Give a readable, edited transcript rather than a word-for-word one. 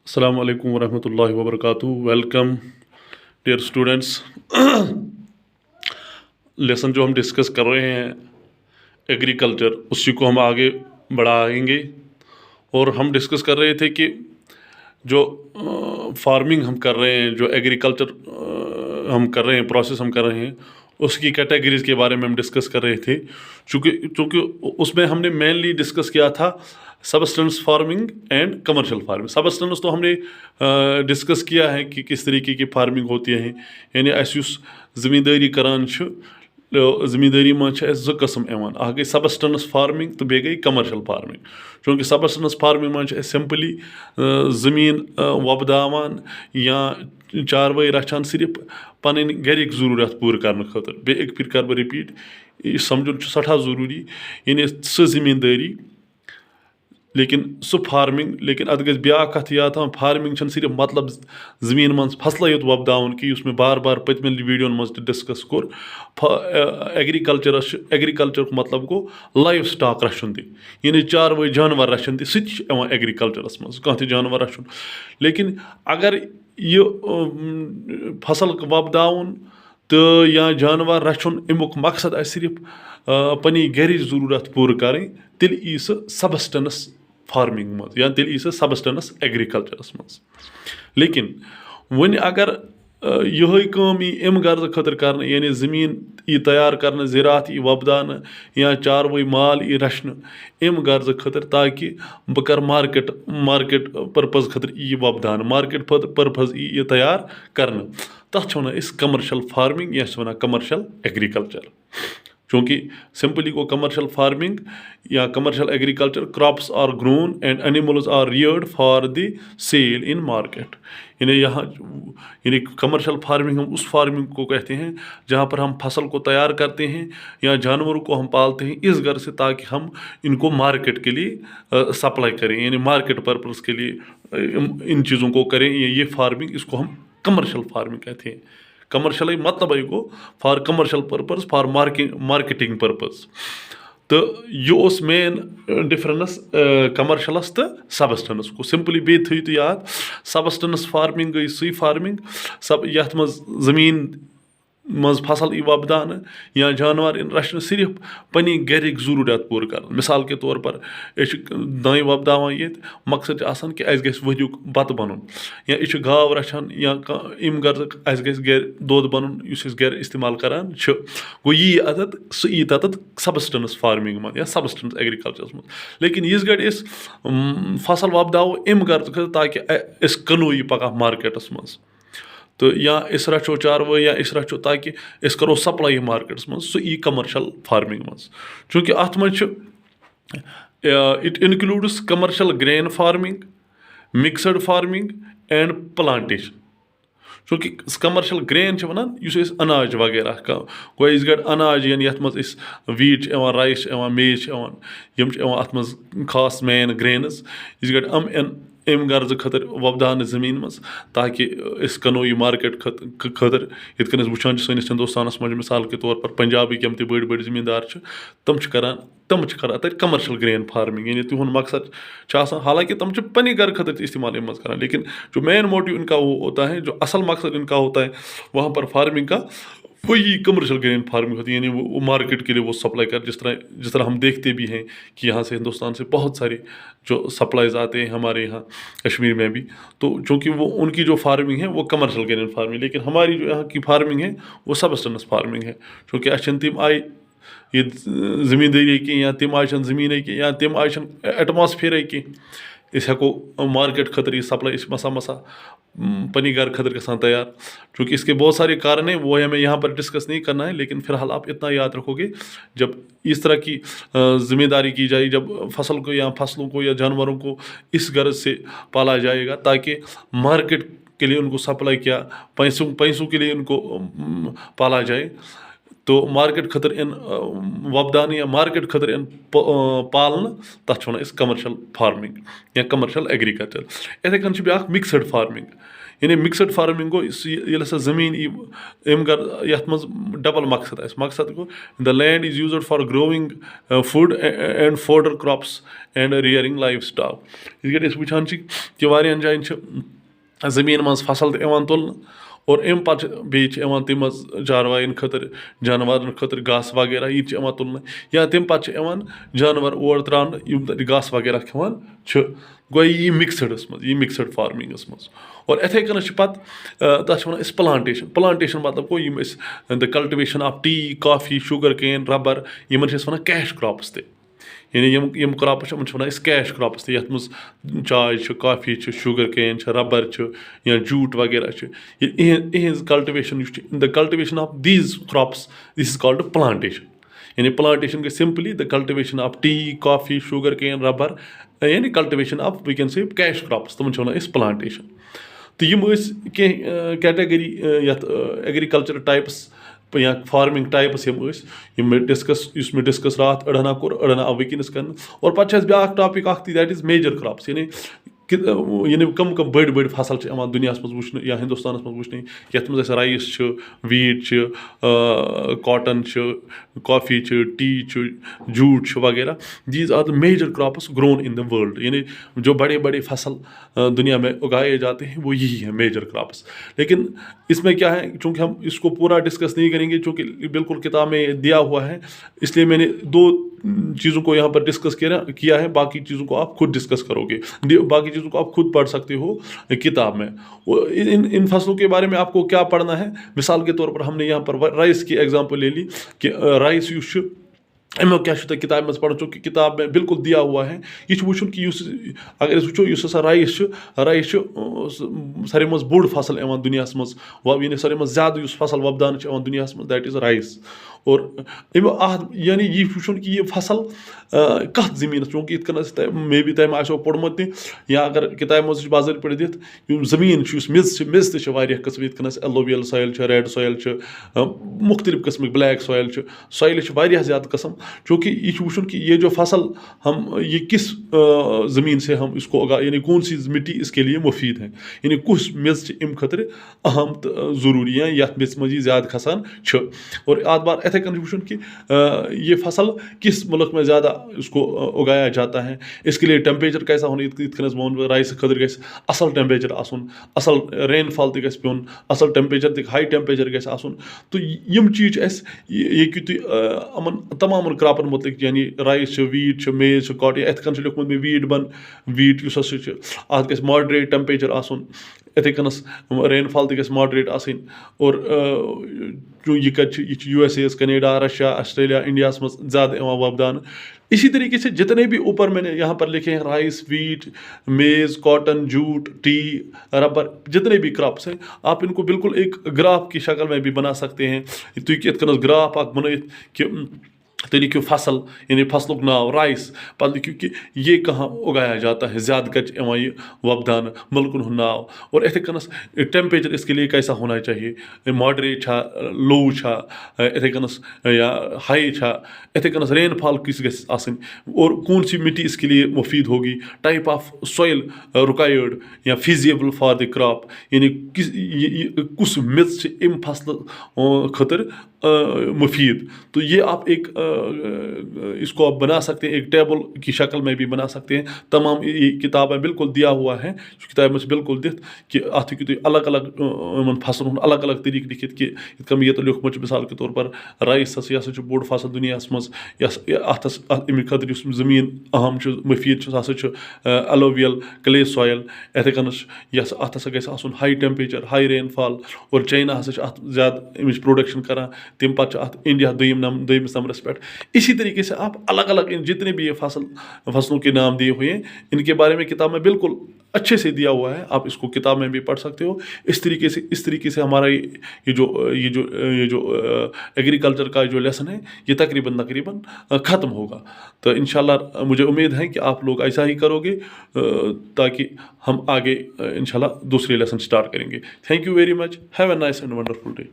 Assalamu alaikum warahmatullahi wabarakatuh. Welcome dear students. Lesson जो हम discuss कर रहे हैं एग्रीकल्चर, उसी को हम आगे बढ़ाएंगे। और हम डिस्कस कर रहे थे कि जो फार्मिंग हम कर रहे हैं, जो एग्रीकल्चर हम कर रहे हैं, प्रोसेस हम कर रहे हैं, उसकी कैटेगरीज के बारे में हम डिस्कस कर रहे थे। चूँकि उसमें हमने मेनली डिस्कस किया था substance farming and commercial farming. Substance तो हमने डिस्कस किया है कि किस तरीके की फार्मिंग होती है, यानी अस ज़मींदारी करान ज़मींदारी मज ज़ कस्म यवान, अ गई सबस्टेंस फार्मिंग तो बे गई कमर्शियल फार्मिंग। चूँकि सबस्टेंस फार्मिंग मज सिंपली ज़मीन वपदावान या चारवाई रचान सिर्फ पन गरिक ज़रूरत पूर करने खतर। बे एक फिर कर बह रिपीट, यह समझुन सठा ज़रूरी, यानी सह ज़मींदारी लेकिन सह फार्मिंग। लेकिन अत गई ब्या कथ याद थी, फार्मिंग सिर्फ मतलब ज़मीन मज फसल योत वपदावन कि उसमें बार बार पतमें वीडियो मज डिस्कस कोर। एग्रीकल्चर मतलब गो लाइफ स्टॉक रचुन ति, यानी चारवाई जानवर रचुन ति, सह एग्रीकल्चरस मज कह जानवर रचुन। लेकिन अगर यह फसल वपदावन तो या जानवर रचुन अमुक मकसद आ सिर्फ पनी गरिच ज़रूरत पूर करें, तेल यी सह सबस्टेंस फार्मिंग मज, या तेल यी सह सबस्टेंस एग्रीकल्चरस मज। लेकिन वन अगर यह काम यी अम गर्ज खतर कर, यानी ज़मीन यी तैयार कर, ज़रात यी वपदान या चारवाई माल यी रचन अम गर्ज खतर, ताकि बह कर मार्केट पर्पज़ खतर यी वपदान, मार्केट पर्पज़ यी तैयार कर, तथ वन कमर्शियल फार्मिंग या वन कमर्शियल एग्रीकल्चर। चूँकि सिंपली गो कमर्शियल फार्मिंग या commercial agriculture, crops are grown and animals are reared for the sale in market. यानी कमर्शियल फार्मिंग हम उस फार्मिंग को कहते हैं जहाँ पर हम फसल को तैयार करते हैं या जानवरों को हम पालते हैं इस घर से, ताकि हम इनको मार्केट के लिए सप्लाई करें, यानी मार्केट पर्पज़ के लिए इन चीज़ों को करें। ये फार्मिंग, इसको हम कमर्शियल फार्मिंग कहते हैं। कमर्शियल मतलब go for commercial purpose, for marketing purpose. तो यह मेन डिफरेंस कमर्शियलस तो सबस्टेंस को। सिंपली बे थी तो याद, सबस्टेंस फार्मिंग गई सही फार्मिंग यथ मज ज़मीन मज फसल यी वपदान या जानवर इन रचन सिर्फ पनी गरिक ज़रूरत पूर कर। मिसाल के तौर पर दाएँ वपदावान ये मकसद आसान कि अस गस वरियुक बत बनन, या यह गाव रचान या अम गर्ज अस गस गर दोध बनन युस अस गर इस्तेमाल करान गो यी अतत सह यी ततत सबस्टेंस फार्मिंग मज या सबस्टेंस एग्रीकल्चरस मज। लेकिन यिस गड़ फसल वपदावो अम गर्ज खतर ताकि अस कनो यी पका मार्केटस मज, तो या इस रचो चारवाई या इस रचो ताकि इस करो सप्लाई मार्केट्स मज, सह यी कमर्शियल फार्मिंग मज। चूँकि अत मज it includes commercial grain farming, mixed farming and plantation. चूँकि कमर्शियल ग्रेन वनान युस अनाज वगैरह गो इस गड़ अनाज यानी यथ मज वीट राइस मेज यम अत मज खास मेन ग्रेनस इस गड़ अम गर्ज खतर वपदान ज़मीन मज, ताकि इस कनो यी मार्केट खतर। इत कन वुचान सैनिस हिंदुस्तानस मज मिसाल के तौर पर पंजाबिक यम ते बड़ ज़मींदार तम करान तक कमर्शियल ग्रेन फार्मिंग, यानी तिहुन मकसद हालांकि तम पन्ने घर खतर इस्तेमाल मज करान, लेकिन जो मेन मोटिव इनका वो होता है, जो असल मकसद इनका होता है वहाँ पर फार्मिंग का, वही कमर्शियल ग्रेन फार्मिंग होती है। यानी वो मार्केट के लिए वो सप्लाई कर, जिस तरह हम देखते भी हैं कि यहाँ से हिंदुस्तान से बहुत सारे जो सप्लाईज आते हैं हमारे यहाँ कश्मीर में भी। तो चूँकि वो उनकी जो फार्मिंग है वो कमर्शियल ग्रेन फार्मिंग, लेकिन हमारी जो यहाँ की फार्मिंग है वो सबस्टेंस फार्मिंग है। चूँकि अन तम आए ये ज़मींदारी की, या तम आय ज़मीन की, या तम आय एटमॉस्फेयर की, इस हेको मार्केट खतर सप्लाई इस मसा पनी घर खतर गसान तैयार। चूँकि इसके बहुत सारे कारण हैं, वो हमें यहाँ पर डिस्कस नहीं करना है, लेकिन फ़िलहाल आप इतना याद रखोगे, जब इस तरह की ज़िम्मेदारी की जाए, जब फसल को या फसलों को या जानवरों को इस गर्ज से पाला जाएगा ताकि मार्केट के लिए उनको सप्लाई किया, पैसों के लिए उनको पाला जाए, तो मार्केट खतर इन वपदान या मार्केट खतर इन पालन, तथ वन कमर्शियल फार्मिंग या कमर्शियल एग्रीकल्चर। इथे कन ब्या मिक्सड फार्मिंग, यानी मिक्सड फार्मिंग गो ये ज़मीन यथ मज डबल मकसद go the land is used for growing food and fodder crops and rearing life stock इस वुचान कि वारियान जायन ज़मीन मज फसल तुलन और अम पे तम चारवाइन खतर जानवर खतर घास वगैरह ये तुलन या तम पे जानवर और त्रान घास वगैरह खान गो ये मिक्सडस मज ये मिक्सड फार्मिंगस मज और इथे कन तथ वन प्लांटेशन मतलब गो the cultivation of tea coffee sugar cane rubber इन वन कैश क्रॉप्स ते यानी यम क्रॉप्स वन कैश क्रॉप्स ये मज चाय कॉफ़ी शुगर केन रबर या जूट वगैरह is cultivation the cultivation of these crops this is called plantation यानी प्लांटेशन गई simply the cultivation of tea coffee sugar cane rubber यानी cultivation of we can say cash crops तमन वन plantation तो यम category agriculture types या farming types मे discuss रात अड़ना core अड़ना आव वनस कर और पे ब्या topic that is major crops यानी कम बड़ फसल दुनिया मज वुचन या हिंदुस्तान मज वुचन यथ मज rice wheat cotton coffee tea jute वगैरह these are the major crops grown in the world यानी जो बड़े बड़े फसल दुनिया में उगाए जाते हैं वो यही है मेजर क्रॉप्स। लेकिन इसमें क्या है, चूँकि हम इसको पूरा डिस्कस नहीं करेंगे चूँकि बिल्कुल किताब में दिया हुआ है, इसलिए मैंने दो चीज़ों को यहाँ पर डिस्कस किया है, बाकी चीज़ों को आप खुद डिस्कस करोगे, बाकी चीज़ों को आप खुद पढ़ सकते हो किताब में। इन फसलों के बारे में आपको क्या पढ़ना है, मिसाल के तौर पर हमने यहाँ पर राइस की एग्जांपल ले ली कि राइस युस अमो क्या किताब मज पढ़ चूँकि किताब में बिल्कुल दिया हुआ है ये वुचन कि अगर वो हसा राइस सारे मज बोड़ फसल दुनिया मज यानी सारे मज ज़्यादा फसल वपदान दुनिया मज दैट इज़ राइस। और यानी ये वुचन कि ये फसल कत ज़मीन चूँकि इत मे बी तम आसो पोड़मुत या अगर किताब मज बाज़ारि पे दित ज़मीन मिज तह कस्म इत एलोवियल सॉइल रेड सॉइल मुख्तलिफ किस्म ब्लैक सॉइल ज़्यादा कस्म, चूँकि ये वुचन कि ये जो फसल हम ये किस ज़मीन से हम इसको उगा यानी कौन सी मिट्टी इसके लिए मुफीद है, यानी कुछ मेज़ अम खतर अहम तो ज़रूरी है यथ मेज़ मज ज़्यादा खसान। और आध बार इथे कन वुचन कि ये फसल किस मुल्क में ज़्यादा इसको उगाया जाता है, इसके लिए टेम्परेचर कैसा होना, वो राइस खतर गस असल टेम्परेचर आसन, असल रेन फॉल तक पेन, असल टेम्परेचर तक हाई टेम्परेचर गस आसन। तो यम चीज़ ये कि तुम तमाम क्रॉपन मुतलिक यानी राइस वीट मेज कॉटन इत कन लिखमुत मे वीट बन वीट अत गस मॉडरेट टेम्परेचर आसन, इथे कनस रेन फॉल तक मॉडरेट आसन। और जो ये USA Canada Russia Australia India मज ज़्यादा वपदान। इसी तरीके से जितने भी ऊपर मैंने यहाँ पर लिखे हैं राइस वीट मेज़ कॉटन जूट टी रबर जितने भी क्रॉप्स हैं आप इनको बिल्कुल एक ग्राफ की शक्ल में भी बना सकते हैं। तो ये ग्राफ आप बन कि तो लिखियो फसल यानी फसलों का नाव राइस पा लिखियो कि ये कहाँ उगाया जाता है, ज़्यादा कच ये वपदान मुल्कन नाव, और इथे कनस टेम्परेचर इसके लिए कैसा होना चाहिए, मॉडरेट लो इथे कनस या हाई इथे कनस रेन फॉल किस गस आसन और कौन सी मिट्टी इसके लिए मुफीद होगी, टाइप ऑफ सॉइल रिक्वायर्ड या फिजिबल फॉर द क्रॉप यानी कुछ मिथ से इन फसल खतर मुफीद। तो ये आप एक इसको आप बना सकते हैं, एक टेबल की शक्ल में भी बना सकते हैं। तमाम ये किताब में बिल्कुल दिया हुआ है, किताब में बिल्कुल दित कि अत तुम अलग अलग फसल अलग अलग तरीके लिखित कि कम ये तो लिखमुत मिसाल के तौर पर राइस यह बोड़ फसल दुनिया मज अत खतर ज़मीन अहम मुफीद एलोवियल क्ले सॉइल इथे कन अत हसा गस आसन high temperature high rain fall. और चाइना हसा ज़्यादा अमिच प्रोडक्शन करान, तम पे इंडिया दोयमिस नंबरस पे। इसी तरीके से आप अलग अलग इन जितने भी ये फसलों के नाम दिए हुए हैं इनके बारे में किताब में बिल्कुल अच्छे से दिया हुआ है, आप इसको किताब में भी पढ़ सकते हो। इस तरीके से हमारा ये जो एग्रीकल्चर का जो लेसन है ये तकरीबन ख़त्म होगा। तो इंशाल्लाह मुझे उम्मीद है कि आप लोग ऐसा ही करोगे ताकि हम आगे इंशाल्लाह दूसरे लेसन स्टार्ट करेंगे। Thank you very much, have a nice and wonderful day.